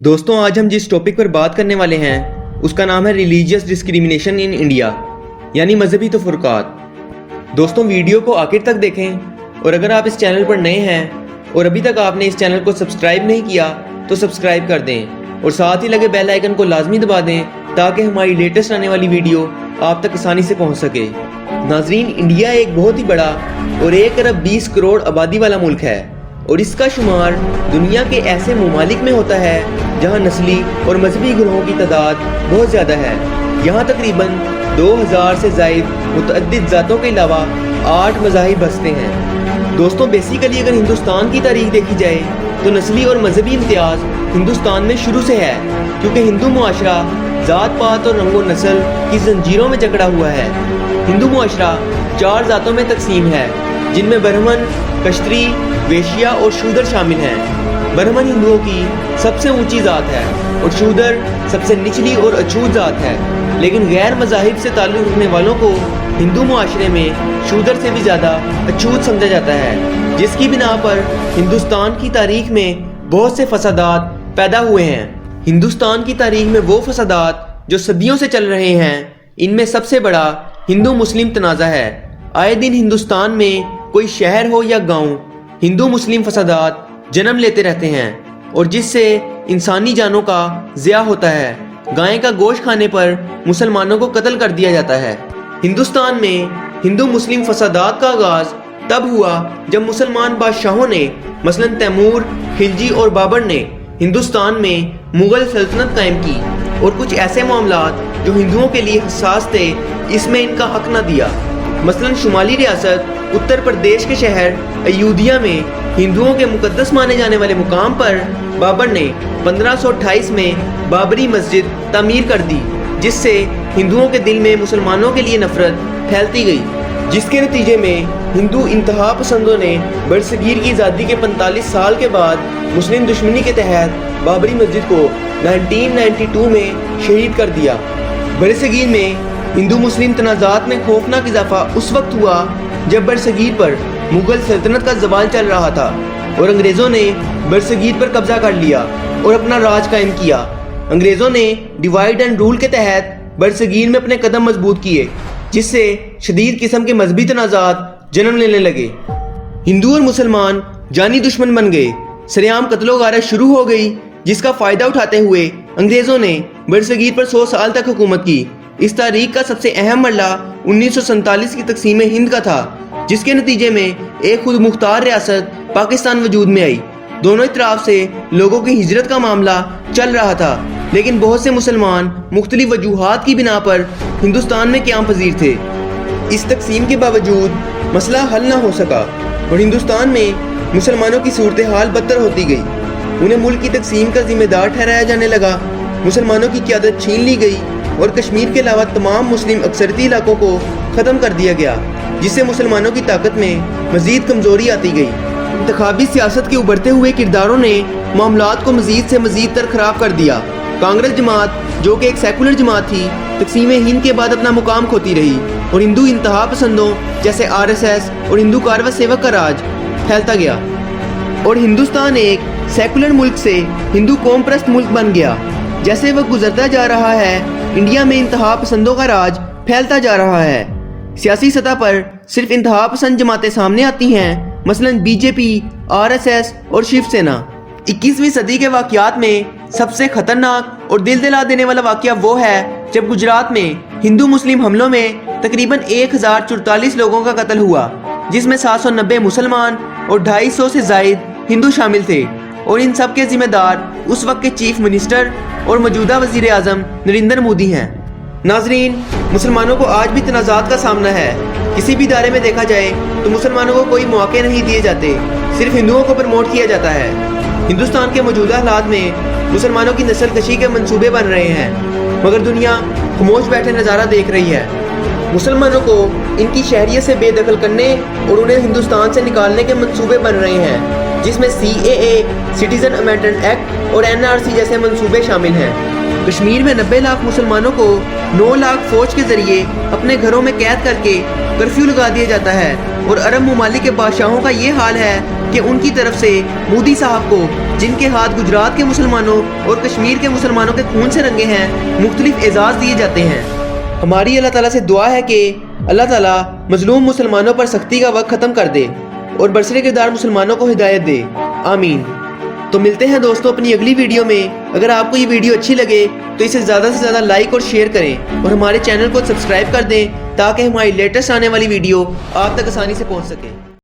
दोस्तों आज हम जिस टॉपिक पर बात करने वाले हैं उसका नाम है रिलीजियस डिस्क्रिमिनेशन इन इंडिया यानी मजहबी तफरकात। दोस्तों वीडियो को आखिर तक देखें और अगर आप इस चैनल पर नए हैं और अभी तक आपने इस चैनल को सब्सक्राइब नहीं किया तो सब्सक्राइब कर दें और साथ ही लगे बेल आइकन को लाजमी दबा दें ताकि हमारी लेटेस्ट आने वाली वीडियो आप तक आसानी से पहुंच सके। नाजरीन, इंडिया एक बहुत ही बड़ा और 1 अरब 20 करोड़ आबादी वाला मुल्क है और इसका शुमार दुनिया के ऐसे ममालिक में होता है जहां नस्ली और मजहबी ग्रोहों की तादाद बहुत ज़्यादा है। यहाँ तकरीबन 2000 से ज़ायद मुतअद्दिद ज़ातों के अलावा 8 मज़ाहिब बसते हैं। दोस्तों बेसिकली अगर हिंदुस्तान की तारीख देखी जाए तो नस्ली और मजहबी इम्तियाज़ हिंदुस्तान में शुरू से है, क्योंकि हिंदू मुआशरा ज़ात पात और रंगो नस्ल की जंजीरों में जकड़ा हुआ है। हिंदू मुआशरा 4 ज़ातों में तकसीम है जिनमें ब्राह्मण, कश्तरी, वेश्या और शूदर शामिल हैं। ब्राह्मण हिंदुओं की सबसे ऊंची ज़ात है और शूदर सबसे निचली और अछूत ज़ात है, लेकिन गैर मज़ाहिब से ताल्लुक़ रखने वालों को हिंदू मुआशरे में शूदर से भी ज़्यादा अछूत समझा जाता है, जिसकी बिना पर हिंदुस्तान की तारीख में बहुत से फसादात पैदा हुए हैं। हिंदुस्तान की तारीख में वो फसादात जो सदियों से चल रहे हैं, इनमें सबसे बड़ा हिंदू मुस्लिम तनाज़ा है। आए दिन हिंदुस्तान में कोई शहर हो या गांव, हिंदू मुस्लिम फसादात जन्म लेते रहते हैं और जिससे इंसानी जानों का ज़िया होता है। गाय का गोश्त खाने पर मुसलमानों को कत्ल कर दिया जाता है। हिंदुस्तान में हिंदू मुस्लिम फसादात का आगाज़ तब हुआ जब मुसलमान बादशाहों ने मसलन तैमूर, खिलजी और बाबर ने हिंदुस्तान में मुग़ल सल्तनत कायम की और कुछ ऐसे मामलात जो हिंदुओं के लिए हसास थे इसमें इनका हक न दिया। मसलन शुमाली रियासत उत्तर प्रदेश के शहर अयोध्या में हिंदुओं के मुकद्दस माने जाने वाले मुकाम पर बाबर ने 1528 में बाबरी मस्जिद तामीर कर दी, जिससे हिंदुओं के दिल में मुसलमानों के लिए नफरत फैलती गई, जिसके नतीजे में हिंदू इंतहा पसंदों ने बरसगीर की आज़ादी के 45 साल के बाद मुस्लिम दुश्मनी के तहत बाबरी मस्जिद को 1992 में शहीद कर दिया। बरसगीर में हिंदू मुस्लिम तनाज़ात में खौफनाक इजाफा उस वक्त हुआ जब बरसगीर पर मुग़ल सल्तनत का ज़वाल चल रहा था और अंग्रेज़ों ने बरसगीर पर कब्ज़ा कर लिया और अपना राज कायम किया। अंग्रेज़ों ने डिवाइड एंड रूल के तहत बरसगीर में अपने कदम मजबूत किए, जिससे शदीद किस्म के मजहबी तनाज़ात जन्म लेने लगे। हिंदू और मुसलमान जानी दुश्मन बन गए, सरेआम कत्लो गारत शुरू हो गई, जिसका फ़ायदा उठाते हुए अंग्रेज़ों ने बरसगीर पर 100 साल तक हुकूमत की। इस तारीख का सबसे अहम मरला 1947 की तकसीम हिंद का था, जिसके नतीजे में एक खुद मुख्तार रियासत पाकिस्तान वजूद में आई। दोनों तरफ से लोगों की हिजरत का मामला चल रहा था, लेकिन बहुत से मुसलमान मुख्तलिफ वजूहात की बिना पर हिंदुस्तान में क़याम पजीर थे। इस तकसीम के बावजूद मसला हल न हो सका और हिंदुस्तान में मुसलमानों की सूरत हाल बदतर होती गई। उन्हें मुल्क की तकसीम का जिम्मेदार ठहराया जाने लगा, मुसलमानों की क़यादत छीन ली गई और कश्मीर के अलावा तमाम मुस्लिम अक्सरती इलाकों को ख़त्म कर दिया गया, जिससे मुसलमानों की ताकत में मज़ीद कमज़ोरी आती गई। इंतखाबी सियासत के उभरते हुए किरदारों ने मामलात को मज़ीद से मज़ीद तर ख़राब कर दिया। कांग्रेस जमात, जो कि एक सेकुलर जमात थी, तकसीम हिंद के बाद अपना मुकाम खोती रही और हिंदू इंतहा पसंदों जैसे RSS और हिंदू कारवा सेवक का राज फैलता गया और हिंदुस्तान एक सेकुलर मुल्क से हिंदू कौम परस्त मुल्क बन गया। जैसे वक्त गुजरता जा रहा है, इंडिया में इंतहा पसंदों का राज फैलता जा रहा है। सियासी सतह पर सिर्फ इंतहा पसंद जमातें सामने आती हैं, मसलन BJP, RSS और शिवसेना। 21वीं सदी के वाक़यात में सबसे ख़तरनाक और दिल दिला देने वाला वाक़या वो है जब गुजरात में हिंदू मुस्लिम हमलों में तकरीबन 1044 लोगों का कत्ल हुआ, जिसमें 790 मुसलमान और 250 से ज़ायद हिंदू शामिल थे और इन सब के ज़िम्मेदार उस वक्त के चीफ मिनिस्टर और मौजूदा वज़ीर आज़म नरेंद्र मोदी हैं। नाजरीन, मुसलमानों को आज भी तनाज़ात का सामना है। किसी भी इदारे में देखा जाए तो मुसलमानों को कोई मौके नहीं दिए जाते, सिर्फ हिंदुओं को प्रमोट किया जाता है। हिंदुस्तान के मौजूदा हालात में मुसलमानों की नस्ल कशी के मंसूबे बन रहे हैं, मगर दुनिया खामोश बैठे नज़ारा देख रही है। मुसलमानों को इनकी शहरियत से बेदखल करने और उन्हें हिंदुस्तान से निकालने के मंसूबे बन रहे हैं, जिसमें CAA, सिटीजन अमेंडमेंट एक्ट और NRC जैसे मंसूबे शामिल हैं। कश्मीर में 90 लाख मुसलमानों को 9 लाख फौज के जरिए अपने घरों में कैद करके कर्फ्यू लगा दिया जाता है और अरब ममालिक के बादशाहों का ये हाल है کہ ان کی طرف سے مودی صاحب کو، جن کے ہاتھ گجرات کے مسلمانوں اور کشمیر کے مسلمانوں کے خون سے رنگے ہیں، مختلف اعزاز دیے جاتے ہیں۔ ہماری اللہ تعالیٰ سے دعا ہے کہ اللہ تعالیٰ مظلوم مسلمانوں پر سختی کا وقت ختم کر دے اور برسر کردار مسلمانوں کو ہدایت دے، آمین۔ تو ملتے ہیں دوستوں اپنی اگلی ویڈیو میں۔ اگر آپ کو یہ ویڈیو اچھی لگے تو اسے زیادہ سے زیادہ لائک اور شیئر کریں اور ہمارے چینل کو سبسکرائب کر دیں تاکہ ہماری لیٹسٹ آنے والی ویڈیو آپ تک آسانی سے پہنچ سکے۔